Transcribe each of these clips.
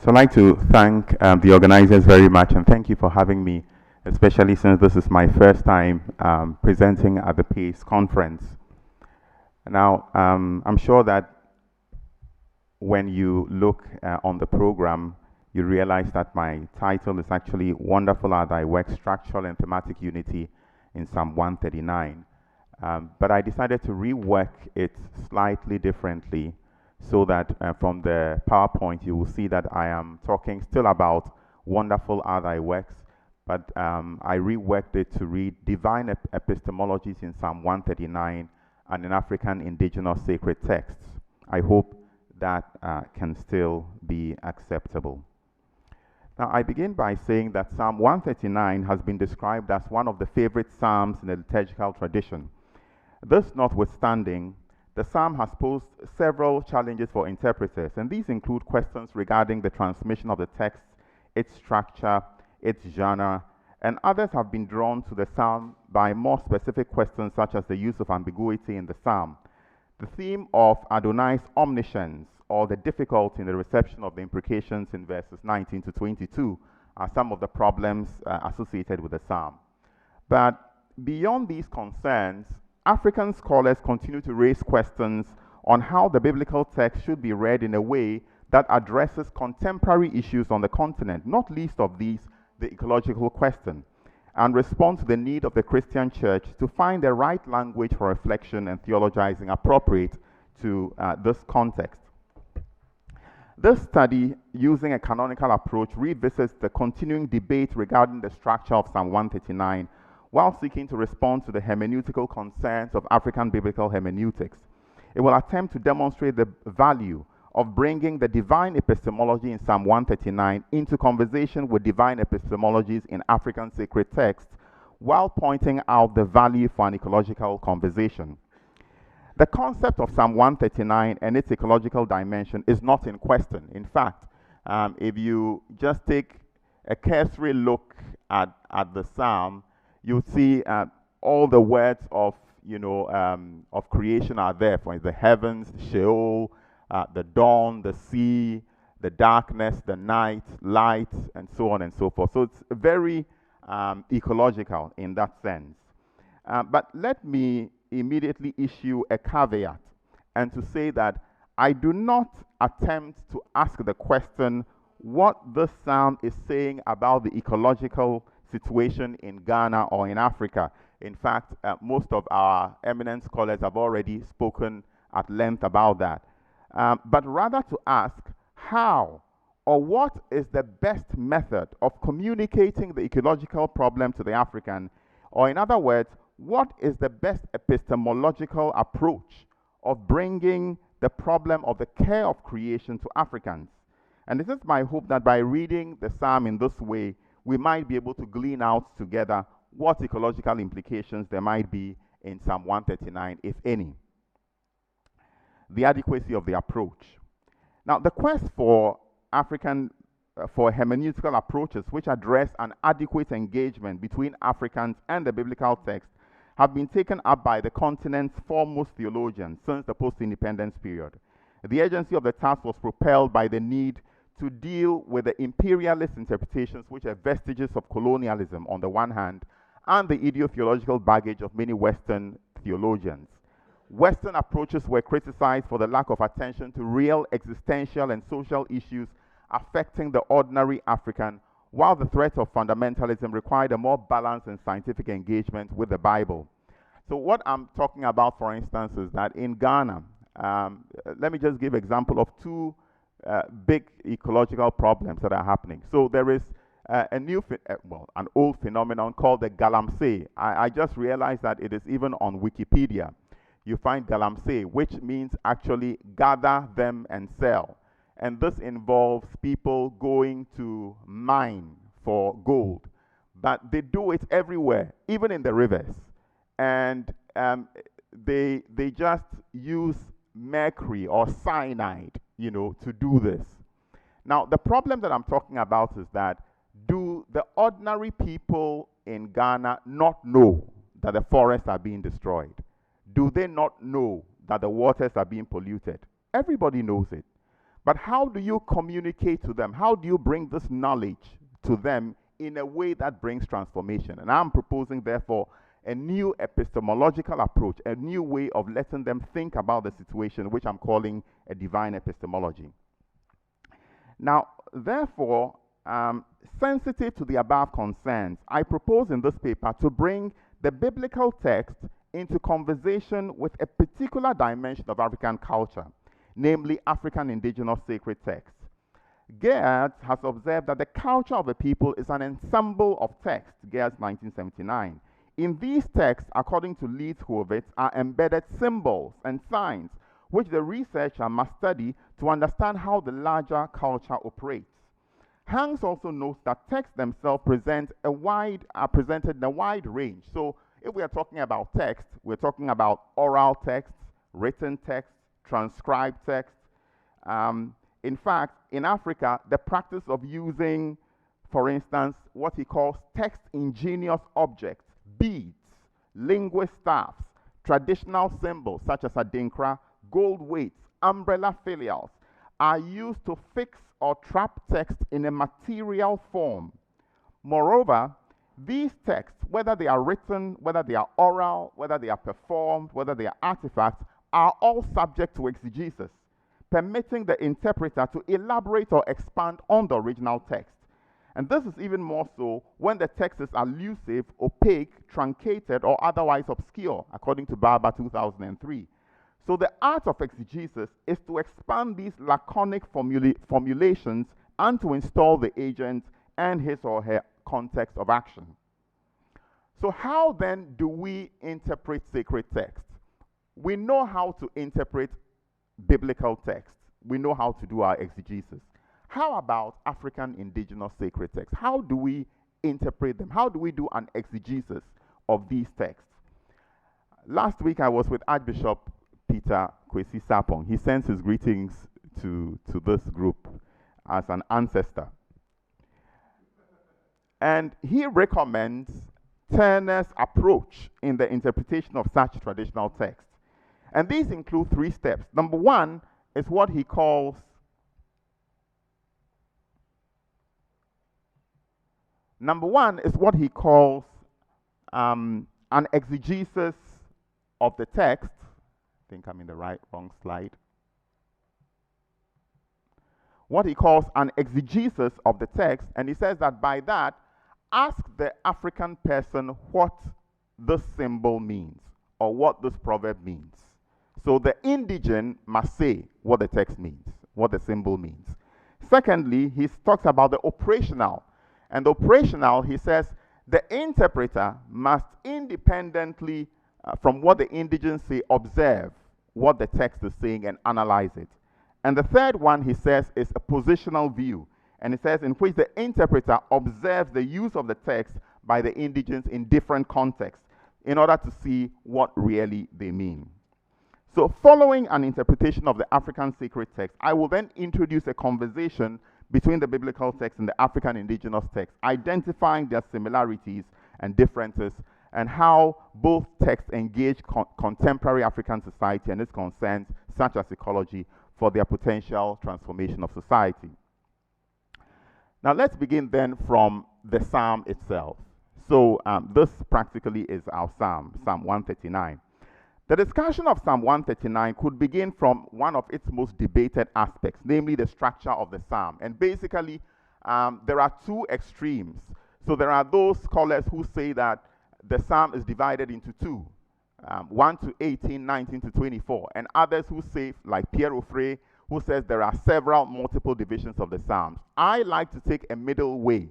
So I'd like to thank the organizers very much, and thank you for having me, especially since this is my first time presenting at the PACE conference. Now, I'm sure that when you look on the program, you realize that my title is actually Wonderful Are Thy Works, Structural and Thematic Unity in Psalm 139. But I decided to rework it slightly differently so that from the PowerPoint you will see that I am talking still about Wonderful Are Thy Works, but I reworked it to read Divine Epistemologies in Psalm 139 and in African Indigenous Sacred Texts. I hope that can still be acceptable. Now, I begin by saying that Psalm 139 has been described as one of the favorite psalms in the liturgical tradition. This notwithstanding, the psalm has posed several challenges for interpreters, and these include questions regarding the transmission of the text, its structure, its genre, and others have been drawn to the psalm by more specific questions such as the use of ambiguity in the psalm, the theme of Adonai's omniscience, or the difficulty in the reception of the imprecations in verses 19 to 22 are some of the problems associated with the psalm. But beyond these concerns, African scholars continue to raise questions on how the biblical text should be read in a way that addresses contemporary issues on the continent, not least of these the ecological question, and respond to the need of the Christian church to find the right language for reflection and theologizing appropriate to this context. This study, using a canonical approach, revisits the continuing debate regarding the structure of Psalm 139 while seeking to respond to the hermeneutical concerns of African biblical hermeneutics. It will attempt to demonstrate the value of bringing the divine epistemology in Psalm 139 into conversation with divine epistemologies in African sacred texts, while pointing out the value for an ecological conversation. The concept of Psalm 139 and its ecological dimension is not in question. In fact, if you just take a cursory look at the psalm, you'll see all the words of creation are there. For the heavens, Sheol, the dawn, the sea, the darkness, the night, light, and so on and so forth. So it's very ecological in that sense. But let me immediately issue a caveat and to say that I do not attempt to ask the question what this psalm is saying about the ecological situation in Ghana or in Africa. In fact, most of our eminent scholars have already spoken at length about that. But rather to ask how or what is the best method of communicating the ecological problem to the African, or in other words, what is the best epistemological approach of bringing the problem of the care of creation to Africans? And this is my hope that by reading the psalm in this way, we might be able to glean out together what ecological implications there might be in Psalm 139, if any. The adequacy of the approach. Now, the quest for for hermeneutical approaches which address an adequate engagement between Africans and the biblical text have been taken up by the continent's foremost theologians since the post-independence period. The urgency of the task was propelled by the need to deal with the imperialist interpretations which are vestiges of colonialism on the one hand, and the ideo-theological baggage of many Western theologians. Western approaches were criticized for the lack of attention to real existential and social issues affecting the ordinary African, while the threat of fundamentalism required a more balanced and scientific engagement with the Bible. So what I'm talking about, for instance, is that in Ghana, let me just give example of two big ecological problems that are happening. So there is an old phenomenon called the galamsey. I just realized that it is even on Wikipedia. You find galamsey, which means actually gather them and sell. And this involves people going to mine for gold. But they do it everywhere, even in the rivers. And they just use mercury or cyanide, to do this. Now, the problem that I'm talking about is that do the ordinary people in Ghana not know that the forests are being destroyed? Do they not know that the waters are being polluted? Everybody knows it. But how do you communicate to them? How do you bring this knowledge to them in a way that brings transformation? And I'm proposing, therefore, a new epistemological approach, a new way of letting them think about the situation, which I'm calling a divine epistemology. Now, therefore, sensitive to the above concerns, I propose in this paper to bring the biblical text into conversation with a particular dimension of African culture, namely African indigenous sacred texts. Geertz has observed that the culture of a people is an ensemble of texts, Geertz 1979. In these texts, according to Leeds-Horowitz, are embedded symbols and signs which the researcher must study to understand how the larger culture operates. Hanks also notes that texts themselves are presented in a wide range. So if we are talking about text, we're talking about oral texts, written texts, transcribed texts. In fact, in Africa, the practice of using, for instance, what he calls text-ingenious objects, beads, linguist staffs, traditional symbols such as adinkra, gold weights, umbrella filials, are used to fix or trap text in a material form. Moreover, these texts, whether they are written, whether they are oral, whether they are performed, whether they are artifacts, are all subject to exegesis, permitting the interpreter to elaborate or expand on the original text. And this is even more so when the text is elusive, opaque, truncated, or otherwise obscure, according to Barber 2003. So the art of exegesis is to expand these laconic formulations and to install the agent and his or her context of action. So how then do we interpret sacred text? We know how to interpret biblical text. We know how to do our exegesis. How about African indigenous sacred texts? How do we interpret them? How do we do an exegesis of these texts? Last week I was with Archbishop Peter Kwesi Sapong. He sends his greetings to this group as an ancestor. And he recommends Turner's approach in the interpretation of such traditional texts. And these include 3 steps. Number one is what he calls an exegesis of the text. I think I'm in the wrong slide. What he calls an exegesis of the text, and he says that by that, ask the African person what this symbol means or what this proverb means. So the indigene must say what the text means, what the symbol means. Secondly, he talks about the operational. And the operational, he says, the interpreter must independently, from what the indigene say, observe what the text is saying and analyze it. And the third one, he says, is a positional view. And he says, in which the interpreter observes the use of the text by the indigenes in different contexts in order to see what really they mean. So following an interpretation of the African sacred text, I will then introduce a conversation between the biblical text and the African indigenous text, identifying their similarities and differences, and how both texts engage contemporary African society and its concerns, such as ecology, for their potential transformation of society. Now let's begin then from the psalm itself. So this practically is our psalm, Psalm 139. The discussion of Psalm 139 could begin from one of its most debated aspects, namely the structure of the psalm. And basically, there are 2 extremes. So there are those scholars who say that the psalm is divided into 2, 1 to 18, 19 to 24, and others who say, like Pierre Offray, who says there are several multiple divisions of the psalms. I like to take a middle way,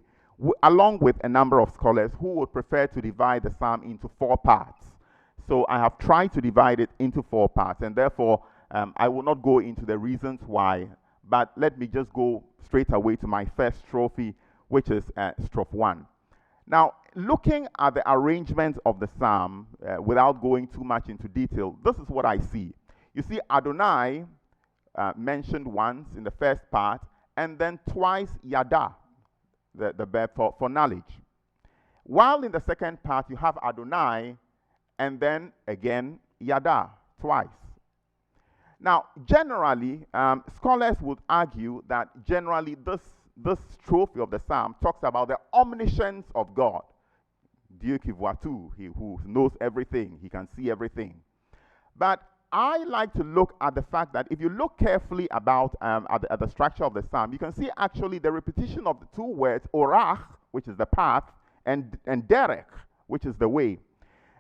along with a number of scholars who would prefer to divide the psalm into 4 parts. So I have tried to divide it into 4 parts, and therefore I will not go into the reasons why, but let me just go straight away to my first strophe, which is strophe 1. Now, looking at the arrangement of the psalm, without going too much into detail, this is what I see. You see Adonai mentioned once in the first part, and then twice Yada, the verb for knowledge. While in the second part, you have Adonai, and then again Yada, twice. Now, generally, scholars would argue that generally this trophy of the psalm talks about the omniscience of God. Dieu qui voit tout, he who knows everything, he can see everything. But I like to look at the fact that if you look carefully about at the structure of the psalm, you can see actually the repetition of the two words, orach, which is the path, and derek, which is the way.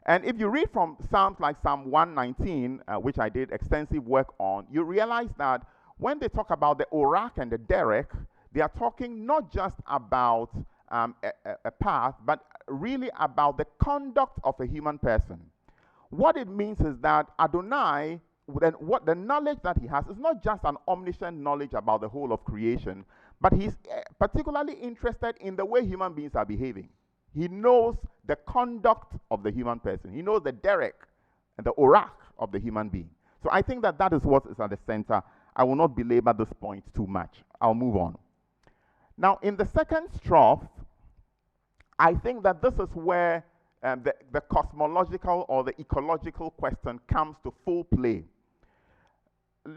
And if you read from Psalms like Psalm 119, which I did extensive work on, you realize that when they talk about the orach and the derek, they are talking not just about a path, but really about the conduct of a human person. What it means is that Adonai, what the knowledge that he has is not just an omniscient knowledge about the whole of creation, but he's particularly interested in the way human beings are behaving. He knows the conduct of the human person. He knows the derek and the orach of the human being. So I think that that is what is at the center. I will not belabor this point too much. I'll move on. Now, in the second strophe, I think that this is where the cosmological or the ecological question comes to full play.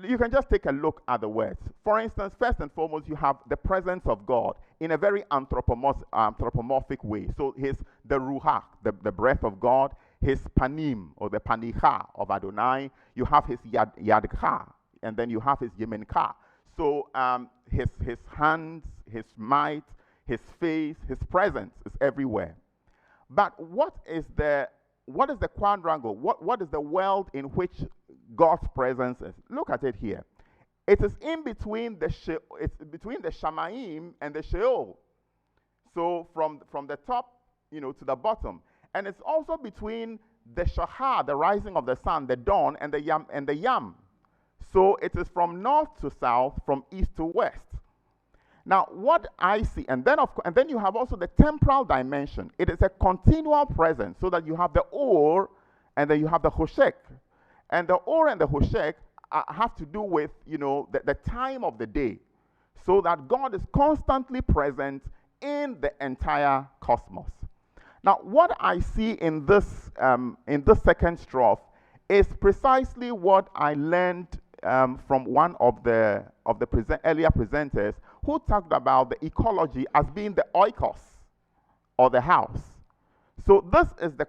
You can just take a look at the words. For instance, first and foremost, you have the presence of God in a very anthropomorphic way. So the ruach, the breath of God, his panim, or the panicha of Adonai. You have his yadcha, and then you have his yemencha. So his hands, his might, his face, his presence is everywhere. But what is the quadrangle? What is the world in which God's presence is? Look at it here. It is in between it's between the Shamayim and the Sheol. So from the top, to the bottom, and it's also between the Shahar, the rising of the sun, the dawn, and the Yam. So it is from north to south, from east to west. Now, what I see, and then you have also the temporal dimension. It is a continual presence, so that you have the Or, and then you have the Hoshek. And the Or and the Hoshek have to do with, the time of the day, so that God is constantly present in the entire cosmos. Now, what I see in this second strophe is precisely what I learned from one of the earlier presenters, who talked about the ecology as being the oikos, or the house. So this is the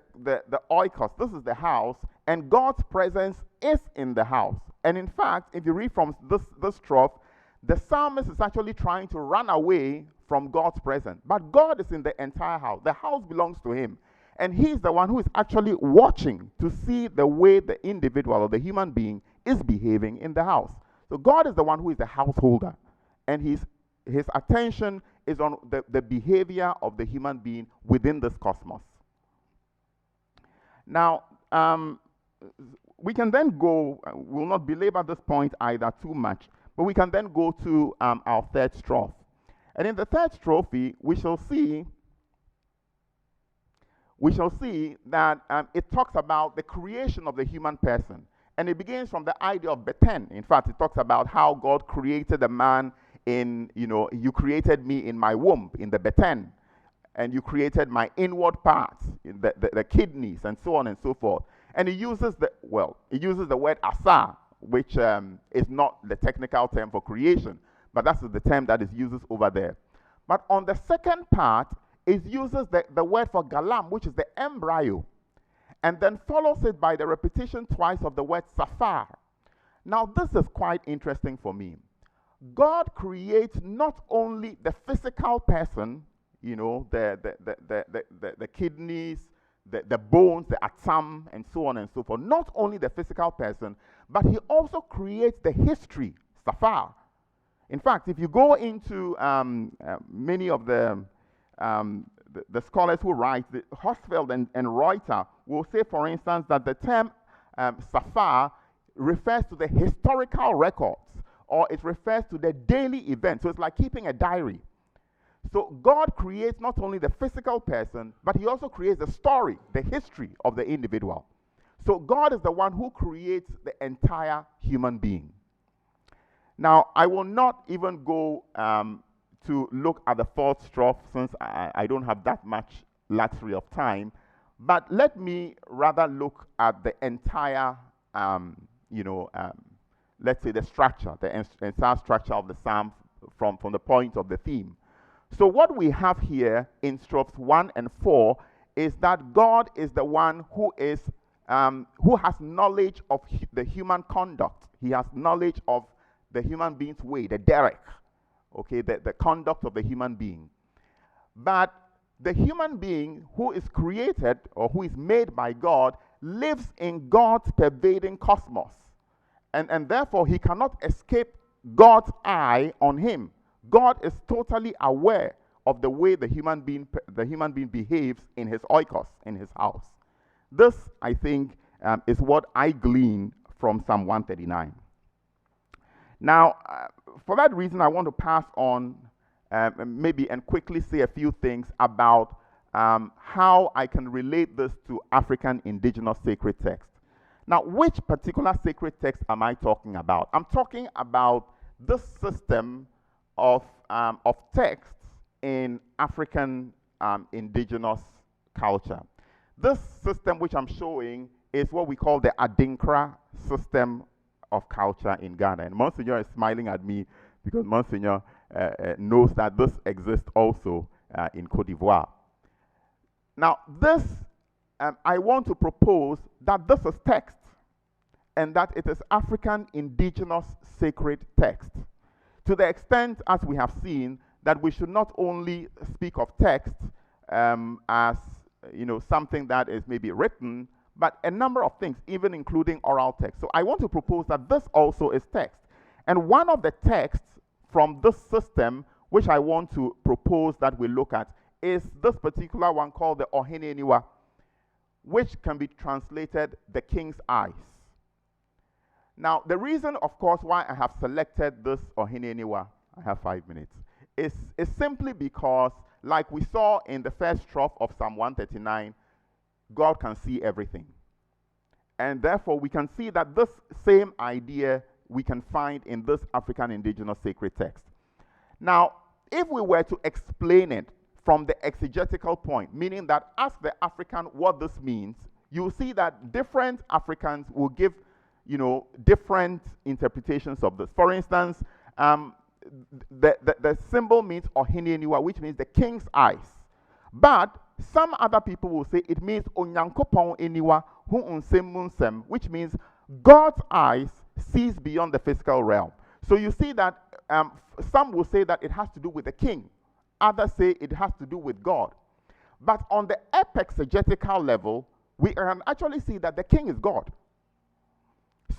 oikos, this is the house, and God's presence is in the house. And in fact, if you read from this strophe, the psalmist is actually trying to run away from God's presence. But God is in the entire house. The house belongs to him. And he's the one who is actually watching to see the way the individual or the human being is behaving in the house. So God is the one who is the householder. And his attention is on the behavior of the human being within this cosmos. Now, we can then go, we'll not belabor this point either too much, but we can then go to our third strophe. And in the third strophe, we shall see that it talks about the creation of the human person. And it begins from the idea of beten. In fact, it talks about how God created a man you created me in my womb, in the beten, and you created my inward parts, in the kidneys, and so on and so forth. And it uses the word asa, which is not the technical term for creation, but that's the term that is used over there. But on the second part, it uses the word for galam, which is the embryo, and then follows it by the repetition twice of the word safar. Now, this is quite interesting for me. God creates not only the physical person, the kidneys, the bones, the atam, and so on and so forth. Not only the physical person, but he also creates the history, safar. In fact, if you go into many of the scholars who write, Hosfeld and Reuter will say, for instance, that the term safar refers to the historical records, or it refers to the daily events. So it's like keeping a diary. So God creates not only the physical person, but he also creates the story, the history of the individual. So God is the one who creates the entire human being. Now, I will not even go to look at the fourth strophe, since I don't have that much luxury of time, but let me rather look at the entire let's say, the structure, the entire structure of the psalm from the point of the theme. So what we have here in strophes 1 and 4 is that God is the one who has knowledge of the human conduct. He has knowledge of the human being's way, the derek, okay, the conduct of the human being. But the human being who is created or who is made by God lives in God's pervading cosmos. And therefore, he cannot escape God's eye on him. God is totally aware of the way the human being behaves in his oikos, in his house. This, I think, is what I glean from Psalm 139. Now, for that reason, I want to pass on maybe and quickly say a few things about how I can relate this to African indigenous sacred text. Now, which particular sacred text am I talking about? I'm talking about this system of texts in African indigenous culture. This system which I'm showing is what we call the Adinkra system of culture in Ghana. And Monsignor is smiling at me because Monsignor knows that this exists also in Côte d'Ivoire. Now, this, I want to propose that this is text and that it is African indigenous sacred text. To the extent, as we have seen, that we should not only speak of text as something that is maybe written, but a number of things, even including oral text. So I want to propose that this also is text. And one of the texts from this system, which I want to propose that we look at, is this particular one called the Ohene Niwa, which can be translated the King's Eyes. Now, the reason, of course, why I have selected this Ohene Niwa, I have 5 minutes, is simply because, like we saw in the first strophe of Psalm 139, God can see everything. And therefore, we can see that this same idea we can find in this African indigenous sacred text. Now, if we were to explain it from the exegetical point, meaning that ask the African what this means, you'll see that different Africans will give different interpretations of this. For instance, the symbol means Ohene Niwa, which means the king's eyes. But some other people will say it means Onyankopon Eniwa hu unsem munsem, which means God's eyes sees beyond the physical realm. So you see that some will say that it has to do with the king. Others say it has to do with God. But on the epexegetical level, we can actually see that the king is God.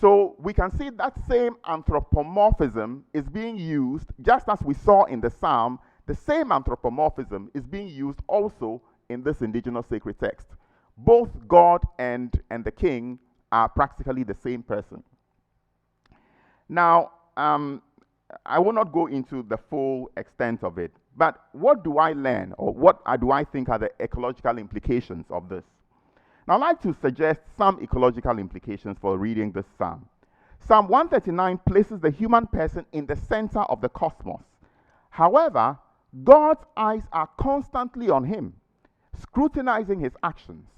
So we can see that same anthropomorphism is being used, just as we saw in the psalm. The same anthropomorphism is being used also in this indigenous sacred text. Both God and the king are practically the same person. Now, I will not go into the full extent of it, but what do I learn, or what do I think are the ecological implications of this? Now, I'd like to suggest some ecological implications for reading this psalm. Psalm 139 places the human person in the center of the cosmos. However, God's eyes are constantly on him, scrutinizing his actions.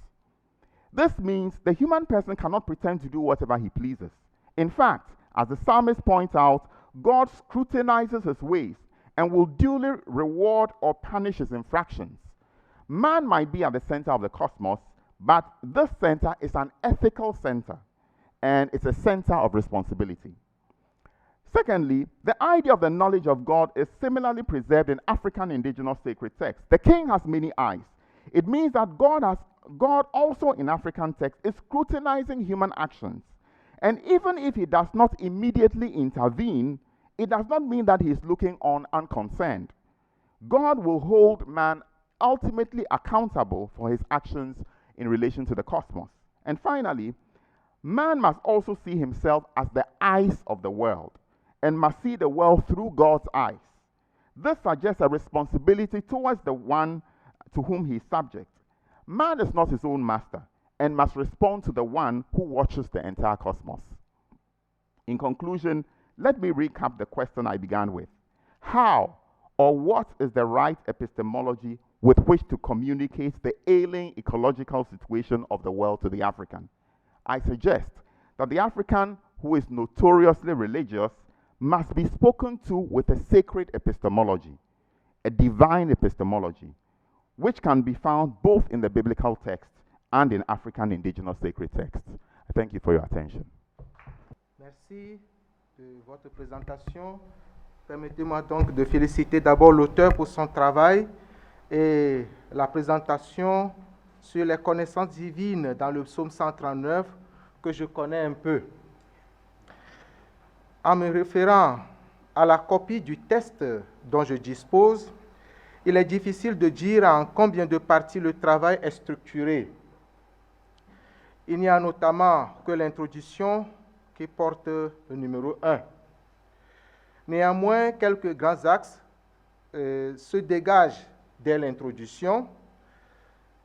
This means the human person cannot pretend to do whatever he pleases. In fact, as the psalmist points out, God scrutinizes his ways and will duly reward or punish his infractions. Man might be at the center of the cosmos, but this center is an ethical center, and it's a center of responsibility. Secondly, the idea of the knowledge of God is similarly preserved in African indigenous sacred texts. The king has many eyes. It means that God also in African texts is scrutinizing human actions. And even if he does not immediately intervene, it does not mean that he is looking on unconcerned. God will hold man ultimately accountable for his actions in relation to the cosmos. And finally, man must also see himself as the eyes of the world and must see the world through God's eyes. This suggests a responsibility towards the one to whom he is subject. Man is not his own master and must respond to the one who watches the entire cosmos. In conclusion, let me recap the question I began with. How or what is the right epistemology with which to communicate the ailing ecological situation of the world to the African? I suggest that the African who is notoriously religious, must be spoken to with a sacred epistemology, a divine epistemology, which can be found both in the biblical text and in African indigenous sacred texts. I thank you for your attention. Merci de votre présentation. Permettez-moi donc de féliciter d'abord l'auteur pour son travail et la présentation sur les connaissances divines dans le psaume 139 que je connais un peu. En me référant à la copie du texte dont je dispose, il est difficile de dire en combien de parties le travail est structuré. Il n'y a notamment que l'introduction qui porte le numéro 1. Néanmoins, quelques grands axes se dégagent dès l'introduction.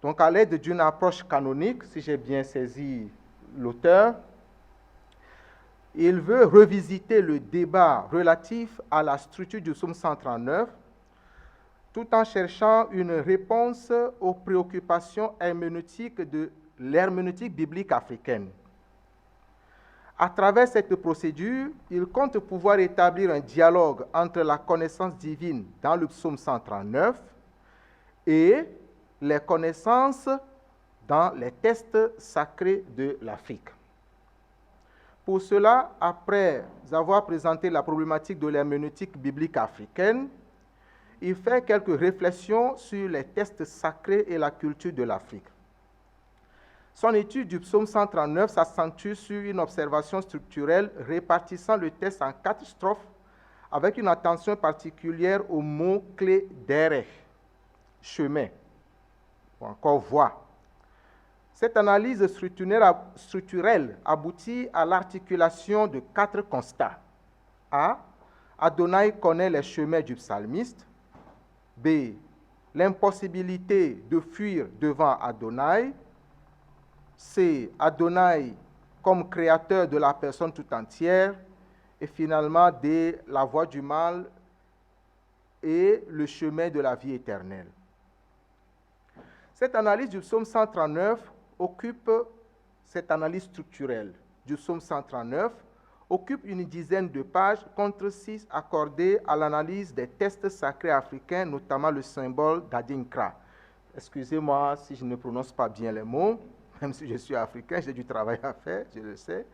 Donc, à l'aide d'une approche canonique, si j'ai bien saisi l'auteur, il veut revisiter le débat relatif à la structure du psaume 139, tout en cherchant une réponse aux préoccupations herméneutiques de l'herméneutique biblique africaine. À travers cette procédure, il compte pouvoir établir un dialogue entre la connaissance divine dans le psaume 139 et les connaissances dans les textes sacrés de l'Afrique. Pour cela, après avoir présenté la problématique de l'herméneutique biblique africaine, il fait quelques réflexions sur les textes sacrés et la culture de l'Afrique. Son étude du psaume 139 s'accentue sur une observation structurelle répartissant le texte en 4 strophes avec une attention particulière au mot-clé d'Erech, chemin, ou encore voie. Cette analyse structurelle aboutit à l'articulation de 4 constats. A. Adonai connaît les chemins du psalmiste. B. L'impossibilité de fuir devant Adonai. C. Adonai comme créateur de la personne tout entière. Et finalement, D. La voie du mal et le chemin de la vie éternelle. Cette analyse du psaume 139 cette analyse structurelle du psaume 139 occupe une dizaine de pages contre 6 accordées à l'analyse des textes sacrés africains, notamment le symbole d'Adinkra. Excusez-moi si je ne prononce pas bien les mots, même si je suis africain, j'ai du travail à faire, je le sais.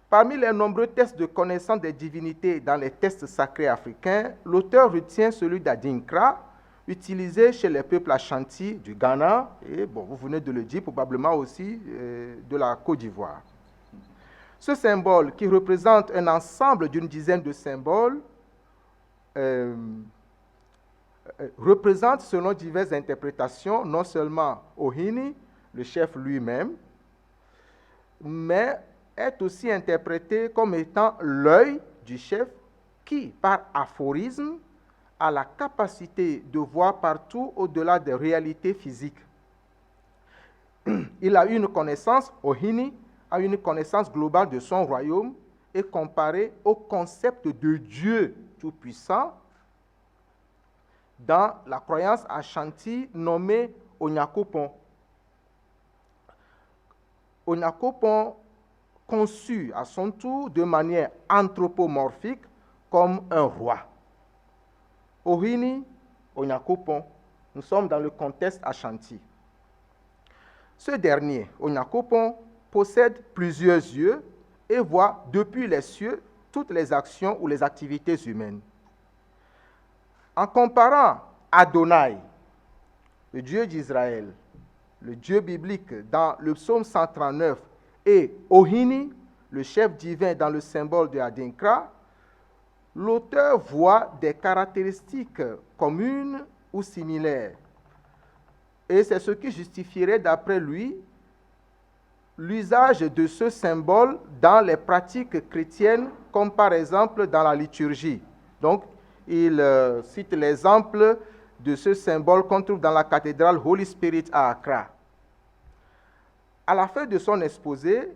Parmi les nombreux textes de connaissance des divinités dans les textes sacrés africains, l'auteur retient celui d'Adinkra, utilisé chez les peuples Ashanti du Ghana, et bon, vous venez de le dire, probablement aussi de la Côte d'Ivoire. Ce symbole, qui représente un ensemble d'une dizaine de symboles, représente, selon diverses interprétations, non seulement Ohini, le chef lui-même, mais est aussi interprété comme étant l'œil du chef qui, par aphorisme, a la capacité de voir partout au-delà des réalités physiques. Il a une connaissance, Ohini a une connaissance globale de son royaume et comparé au concept de Dieu tout-puissant dans la croyance Ashanti nommée Onyakopon. Onyakopon conçu à son tour de manière anthropomorphique comme un roi. Ohini, Onyakopon, nous sommes dans le contexte Ashanti. Ce dernier, Onyakopon, possède plusieurs yeux et voit depuis les cieux toutes les actions ou les activités humaines. En comparant Adonai, le Dieu d'Israël, le Dieu biblique dans le psaume 139, et Ohini, le chef divin dans le symbole de Adinkra, l'auteur voit des caractéristiques communes ou similaires. Et c'est ce qui justifierait, d'après lui, l'usage de ce symbole dans les pratiques chrétiennes, comme par exemple dans la liturgie. Donc, il cite l'exemple de ce symbole qu'on trouve dans la cathédrale Holy Spirit à Accra. À la fin de son exposé,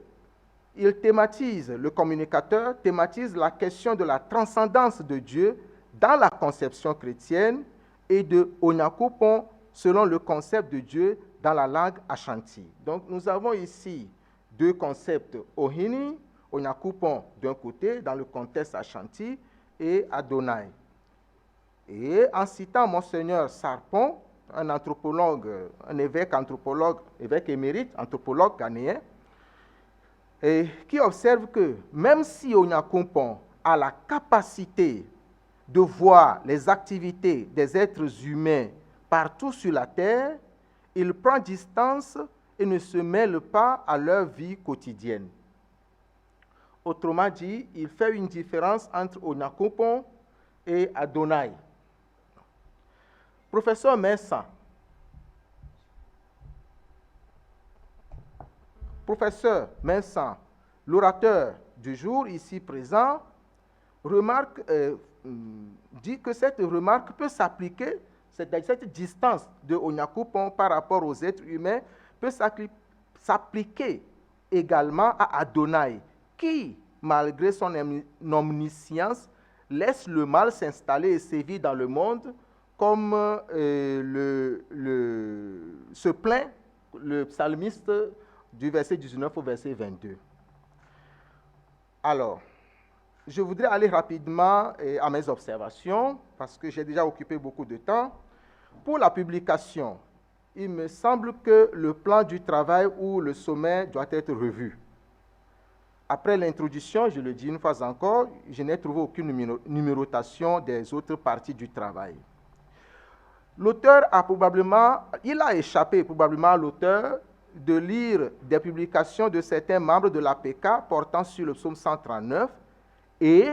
le communicateur thématise la question de la transcendance de Dieu dans la conception chrétienne et de Onyakopon selon le concept de Dieu dans la langue Ashanti. Donc nous avons ici deux concepts, Ohini, Onyakoupon d'un côté, dans le contexte Ashanti, et Adonai. Et en citant Monseigneur Sarpon, un anthropologue, un évêque anthropologue, évêque émérite, anthropologue ghanéen, et qui observe que même si Onyakoupon a la capacité de voir les activités des êtres humains partout sur la terre, il prend distance et ne se mêle pas à leur vie quotidienne. Autrement dit, il fait une différence entre Onyakoupon et Adonai. Professeur Mensah, l'orateur du jour ici présent, dit que cette remarque peut s'appliquer, cette distance de Onyakoupon par rapport aux êtres humains peut s'appliquer également à Adonai, qui, malgré son omniscience, laisse le mal s'installer et sévir dans le monde, comme se plaint le psalmiste du verset 19 au verset 22. Alors, je voudrais aller rapidement à mes observations, parce que j'ai déjà occupé beaucoup de temps. Pour la publication, il me semble que le plan du travail ou le sommet doit être revu. Après l'introduction, je le dis une fois encore, je n'ai trouvé aucune numérotation des autres parties du travail. L'auteur il a échappé probablement à l'auteur de lire des publications de certains membres de l'APECA portant sur le psaume 139 et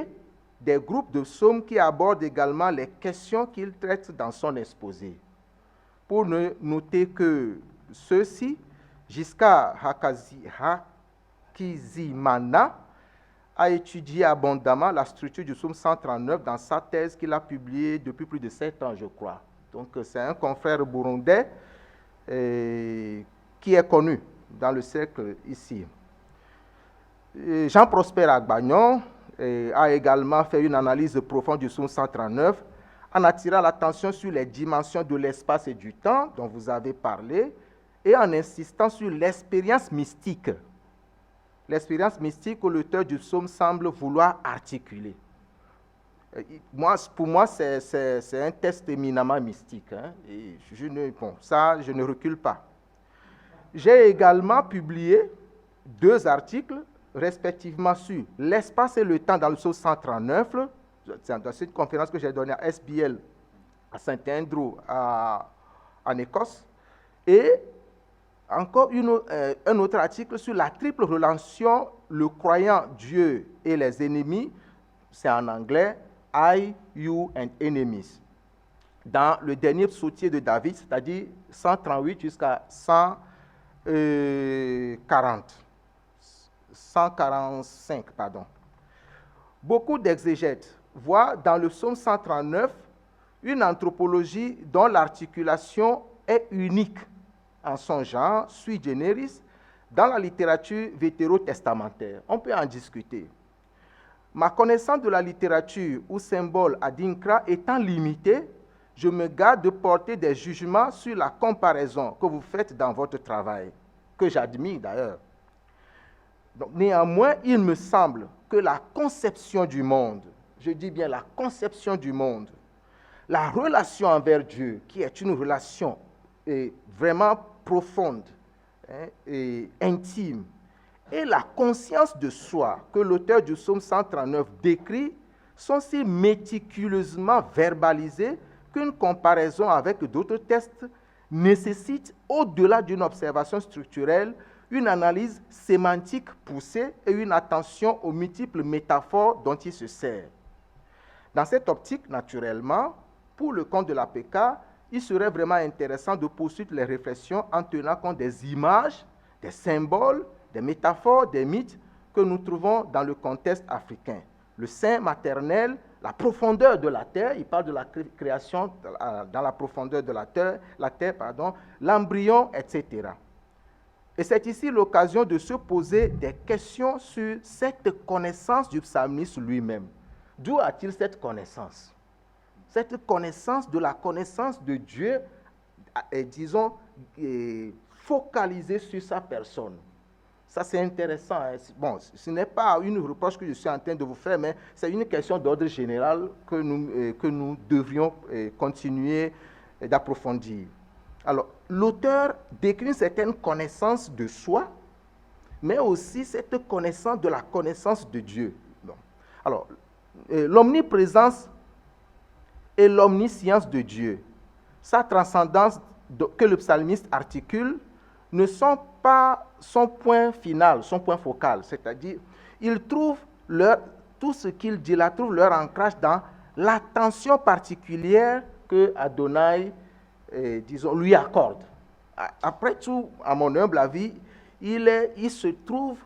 des groupes de psaumes qui abordent également les questions qu'il traite dans son exposé. Pour ne noter que ceux-ci, Jiska Hakizimana a étudié abondamment la structure du psaume 139 dans sa thèse qu'il a publiée depuis plus de 7 ans, je crois. Donc, c'est un confrère burundais qui est connu dans le cercle ici. Jean-Prosper Agbagnon a également fait une analyse profonde du psaume 139 en attirant l'attention sur les dimensions de l'espace et du temps dont vous avez parlé et en insistant sur l'expérience mystique. L'expérience mystique que l'auteur du psaume semble vouloir articuler. Pour moi, c'est un texte éminemment mystique. Hein, et je ne recule pas. J'ai également publié 2 articles, respectivement sur l'espace et le temps dans le psaume 139, dans cette conférence que j'ai donnée à SBL, à Saint-Andrew, en Écosse, et encore un autre article sur la triple relation, le croyant, Dieu et les ennemis, c'est en anglais, I, you and enemies. Dans le dernier psautier de David, c'est-à-dire 138 jusqu'à 145, pardon. Beaucoup d'exégètes voient dans le psaume 139 une anthropologie dont l'articulation est unique en son genre, sui generis, dans la littérature vétérotestamentaire. On peut en discuter. Ma connaissance de la littérature ou symbole adinkra étant limitée, je me garde de porter des jugements sur la comparaison que vous faites dans votre travail, que j'admire d'ailleurs. Néanmoins, il me semble que la conception du monde, je dis bien la conception du monde, la relation envers Dieu, qui est une relation vraiment profonde et intime, et la conscience de soi que l'auteur du psaume 139 décrit sont si méticuleusement verbalisées qu'une comparaison avec d'autres textes nécessite, au-delà d'une observation structurelle, une analyse sémantique poussée et une attention aux multiples métaphores dont il se sert. Dans cette optique, naturellement, pour le compte de l'APECA, il serait vraiment intéressant de poursuivre les réflexions en tenant compte des images, des symboles, des métaphores, des mythes que nous trouvons dans le contexte africain. Le sein maternel, la profondeur de la terre, il parle de la création dans la profondeur de la terre, l'embryon, etc. Et c'est ici l'occasion de se poser des questions sur cette connaissance du psalmiste lui-même. D'où a-t-il cette connaissance? Cette connaissance de la connaissance de Dieu, disons, focalisée sur sa personne. Ça, c'est intéressant. Hein. Bon, ce n'est pas une reproche que je suis en train de vous faire, mais c'est une question d'ordre général que nous devrions continuer d'approfondir. Alors, l'auteur décrit une certaine connaissance de soi, mais aussi cette connaissance de la connaissance de Dieu. Bon. Alors, l'omniprésence et l'omniscience de Dieu, sa transcendance que le psalmiste articule, ne sont pas son point final, son point focal. C'est-à-dire, il trouve tout ce qu'il dit là, trouve leur ancrage dans l'attention particulière que Adonai, disons, lui accorde. Après tout, à mon humble avis, il se trouve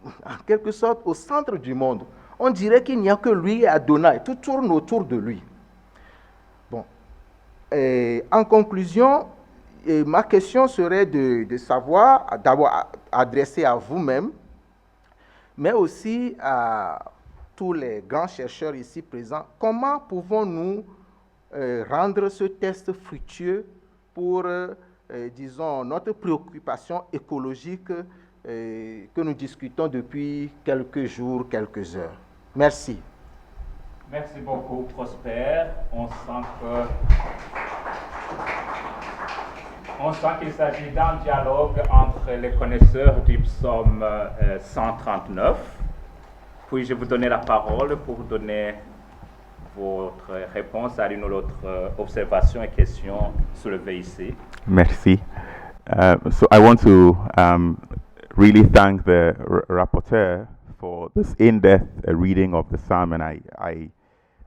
en quelque sorte au centre du monde. On dirait qu'il n'y a que lui et Adonai, tout tourne autour de lui. Bon. En conclusion, ma question serait de savoir, d'abord adressée à vous-même, mais aussi à tous les grands chercheurs ici présents, comment pouvons-nous rendre ce test fructueux pour, disons, notre préoccupation écologique que nous discutons depuis quelques jours, quelques heures. Merci. Merci beaucoup, Prosper. On sent qu'il s'agit d'un dialogue entre les connaisseurs du psaume 139. Puis je vais vous donner la parole pour donner votre réponse à l'une ou l'autre observation et question soulevée ici. Merci. So I want to really thank the rapporteur for this in-depth reading of the psalm, and I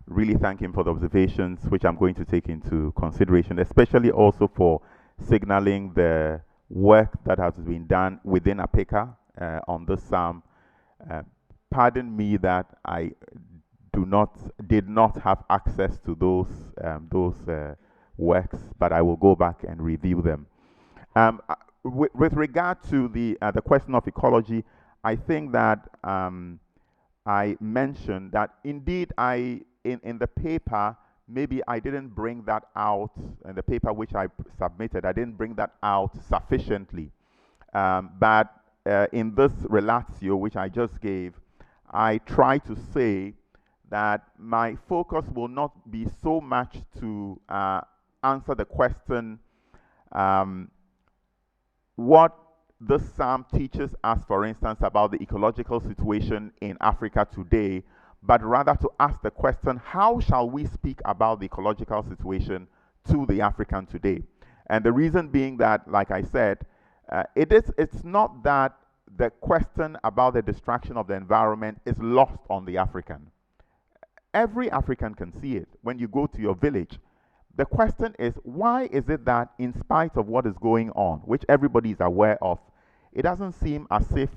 really thank him for the observations which I'm going to take into consideration, especially also for signaling the work that has been done within APECA on this psalm. Pardon me that I did not have access to those works, but I will go back and review them. With regard to the question of ecology, I think that I mentioned that indeed in the paper, maybe I didn't bring that out, in the paper which I submitted, I didn't bring that out sufficiently. But in this relatio, which I just gave, I try to say that my focus will not be so much to answer the question, what this psalm teaches us, for instance, about the ecological situation in Africa today, but rather to ask the question, how shall we speak about the ecological situation to the African today? And the reason being that, like I said, it's not that the question about the destruction of the environment is lost on the African. Every African can see it. When you go to your village, the question is, why is it that in spite of what is going on, which everybody is aware of, it doesn't seem as if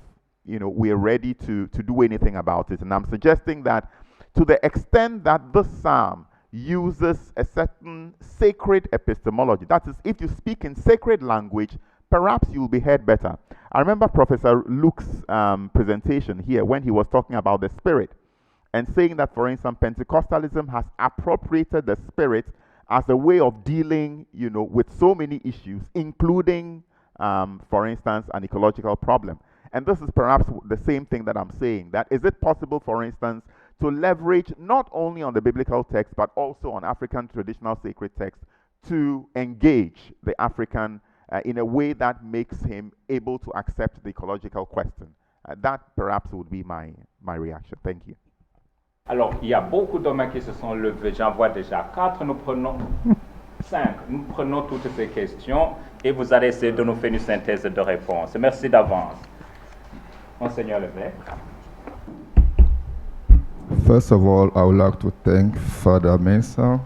we're ready to do anything about it? And I'm suggesting that to the extent that this psalm uses a certain sacred epistemology, that is, if you speak in sacred language, perhaps you'll be heard better. I remember Professor Luke's presentation here when he was talking about the Spirit and saying that, for instance, Pentecostalism has appropriated the Spirit as a way of dealing, with so many issues, including, for instance, an ecological problem. And this is perhaps the same thing that I'm saying, that is it possible, for instance, to leverage not only on the biblical text, but also on African traditional sacred texts to engage the African in a way that makes him able to accept the ecological question? That perhaps would be my reaction. Thank you. Alors, il y a beaucoup de mains qui se sont levées. J'en vois déjà 4. Nous prenons 5. Nous prenons toutes ces questions et vous allez essayer de nous faire une synthèse de réponse. Merci d'avance. Monseigneur Leblanc. First of all, I would like to thank Father Mensah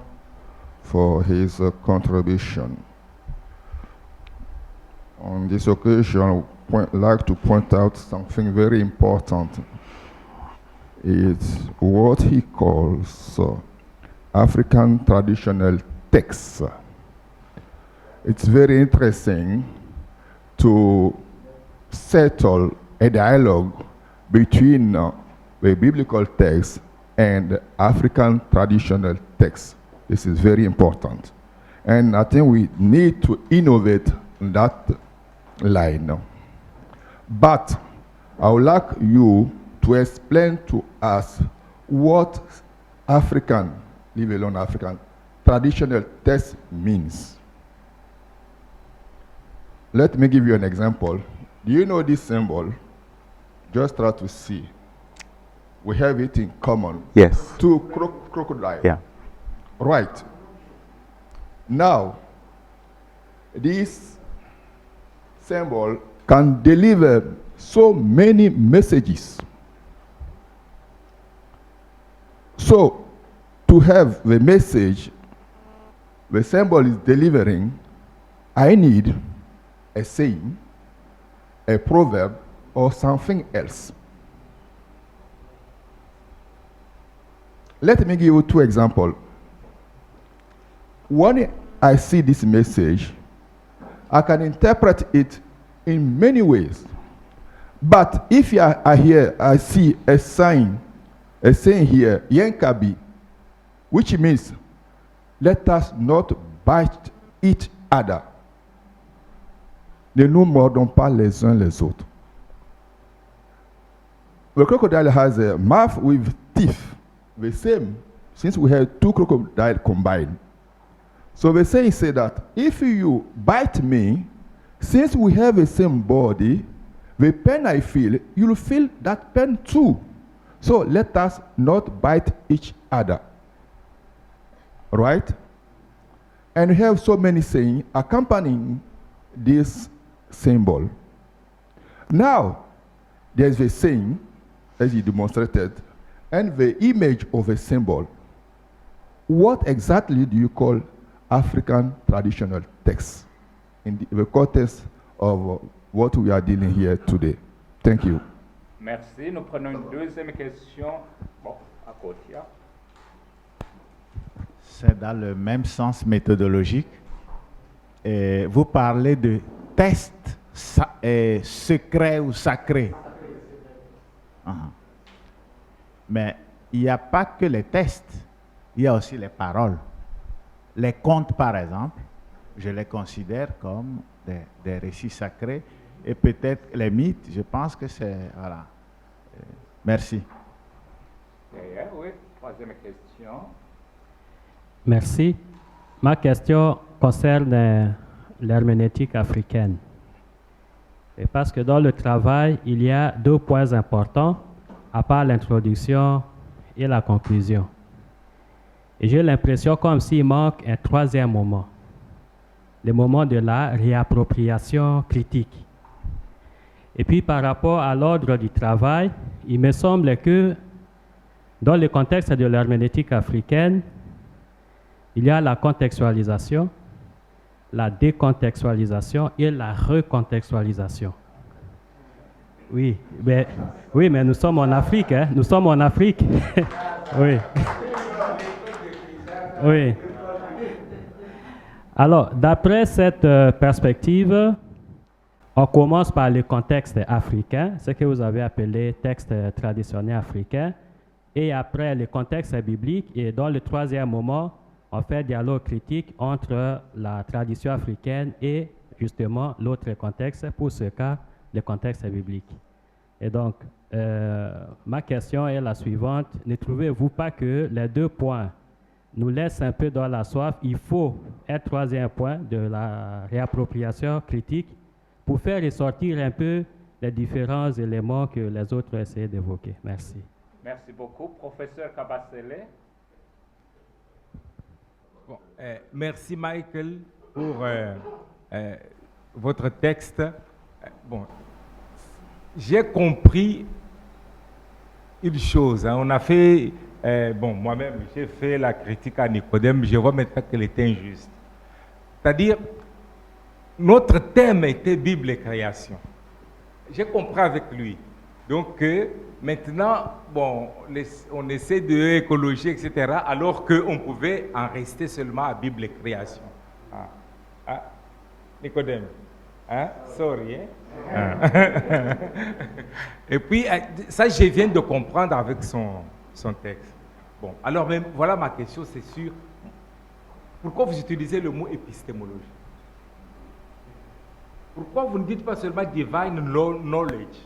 for his contribution. On this occasion, I would like to point out something very important. It's what he calls African traditional texts. It's very interesting to settle a dialogue between the biblical text and African traditional text. This is very important. And I think we need to innovate in that line. But I would like you to explain to us what African, leave alone African, traditional text means. Let me give you an example. Do you know this symbol? Just try to see. We have it in common. Yes. Two crocodiles. Yeah. Right. Now, this symbol can deliver so many messages. So, to have the message the symbol is delivering, I need a saying, a proverb, or something else. Let me give you two examples. When I see this message, I can interpret it in many ways. But if I hear, I see a saying here, Yenkabi, which means let us not bite each other. Ne nous mordons pas les uns les autres. The crocodile has a mouth with teeth, the same, since we have two crocodiles combined. So the saying say that if you bite me, since we have the same body, the pain I feel, you'll feel that pain too. So let us not bite each other. Right? And we have so many sayings accompanying this symbol. Now, there's a saying, as you demonstrated, and the image of a symbol. What exactly do you call African traditional text in the context of what we are dealing here today? Thank you. Merci. Nous prenons une deuxième question. Bon, à côté. C'est dans le même sens méthodologique. Et vous parlez de test secret ou sacré. Mais il n'y a pas que les tests, il y a aussi les paroles. Les contes, par exemple, je les considère comme des récits sacrés. Et peut-être les mythes, je pense que c'est... Voilà. Merci. Oui, troisième question. Merci. Ma question concerne l'herméneutique africaine. Et parce que dans le travail, il y a deux points importants, à part l'introduction et la conclusion. Et j'ai l'impression comme s'il manque un troisième moment, le moment de la réappropriation critique. Et puis par rapport à l'ordre du travail, il me semble que dans le contexte de l'herméneutique africaine, il y a la contextualisation, la décontextualisation et la recontextualisation. Oui, mais nous sommes en Afrique, hein? Nous sommes en Afrique. Oui. Oui. Alors, d'après cette perspective, on commence par le contexte africain, ce que vous avez appelé texte traditionnel africain, et après le contexte biblique, et dans le troisième moment, on fait dialogue critique entre la tradition africaine et justement l'autre contexte, pour ce cas, le contexte biblique. Et donc, ma question est la suivante. Ne trouvez-vous pas que les deux points nous laissent un peu dans la soif? Il faut un troisième point de la réappropriation critique pour faire ressortir un peu les différents éléments que les autres ont essayé d'évoquer. Merci. Merci beaucoup. Professeur Kabasele. Bon, merci Michael pour votre texte. Bon, j'ai compris une chose. Hein. On a fait, moi-même, j'ai fait la critique à Nicodème. Je vois maintenant qu'elle était injuste. C'est-à-dire, notre thème était Bible et création. J'ai compris avec lui. Donc, maintenant, on essaie de écologie, etc., alors qu'on pouvait en rester seulement à Bible et création. Nicodème. Sorry. Et puis, ça, je viens de comprendre avec son texte. Bon, alors, même, voilà ma question, c'est sûr. Pourquoi vous utilisez le mot épistémologie? Pourquoi vous ne dites pas seulement divine knowledge?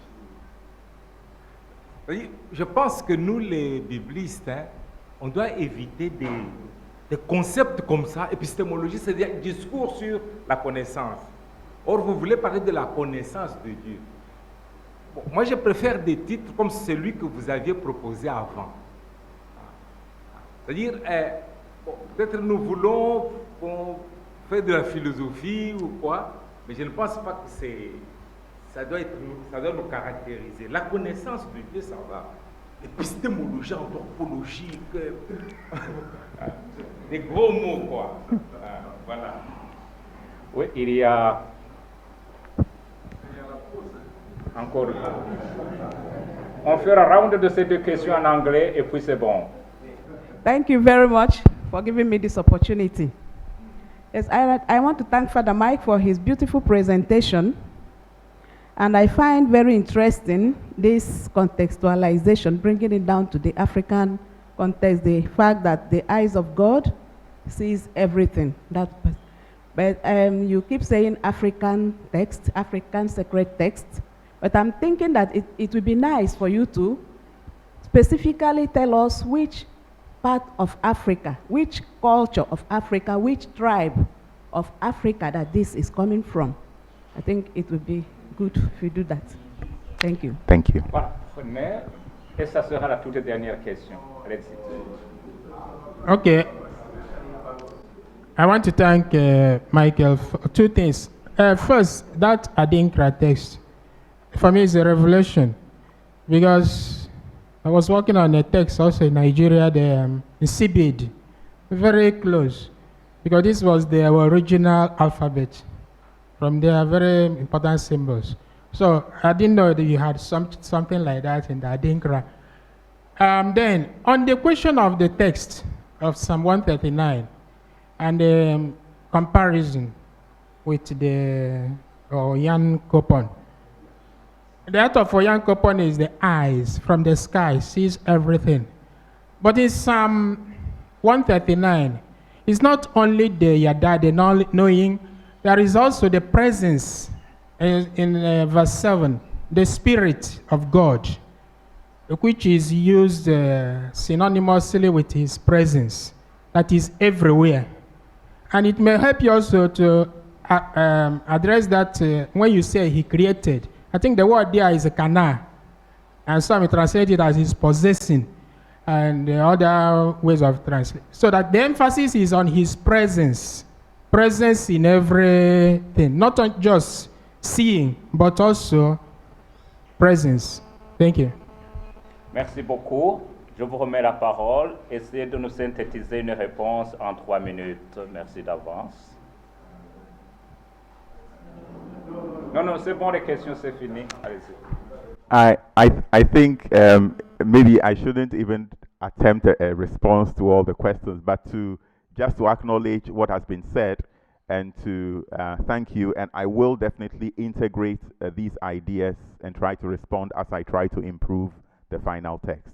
Oui, je pense que nous, les biblistes, hein, on doit éviter des concepts comme ça. Épistémologie, c'est-à-dire discours sur la connaissance. Or, vous voulez parler de la connaissance de Dieu. Bon, moi, je préfère des titres comme celui que vous aviez proposé avant. C'est-à-dire, bon, peut-être nous voulons faire de la philosophie ou quoi, mais je ne pense pas que ça doit nous caractériser. La connaissance de Dieu, ça va. Épistémologie, anthropologie, des gros mots, quoi. Voilà. Oui, il y a encore. On fera un round de ces deux questions en anglais et puis c'est bon. Thank you very much for giving me this opportunity. Yes, I want to thank Father Mike for his beautiful presentation. And I find very interesting this contextualization, bringing it down to the African context, the fact that the eyes of God sees everything. But you keep saying African text, African sacred text, but I'm thinking that it would be nice for you to specifically tell us which part of Africa, which culture of Africa, which tribe of Africa that this is coming from. I think it would be good if you do that. Thank you. Thank you. Voilà, prenez, et ça sera la toute dernière question. Allez-y. Okay. I want to thank Michael for two things. First, that Adinkra text, for me, is a revelation because I was working on a text also in Nigeria, in Sibid, very close, because this was the original alphabet. From there, very important symbols. So I didn't know that you had something like that in the Adinkra. Then, on the question of the text of Psalm 139 and the comparison with the Oyan Kopon, the author of Oyan Kopon is the eyes from the sky, sees everything. But in Psalm 139, it's not only the yada, the knowing, there is also the presence in verse 7, the Spirit of God, which is used synonymously with His presence, that is everywhere. And it may help you also to address that when you say He created. I think the word there is a kana, and some translate it as His possessing, and the other ways of translating. So that the emphasis is on His presence. Presence in everything, not just seeing, but also presence. Thank you. Merci beaucoup. Je vous remets la parole. Essayez de nous synthétiser une réponse en 3 minutes. Merci d'avance. Non, c'est bon, les questions, c'est fini. Allez-y. I think maybe I shouldn't even attempt a response to all the questions, but just to acknowledge what has been said and to thank you. And I will definitely integrate these ideas and try to respond as I try to improve the final text.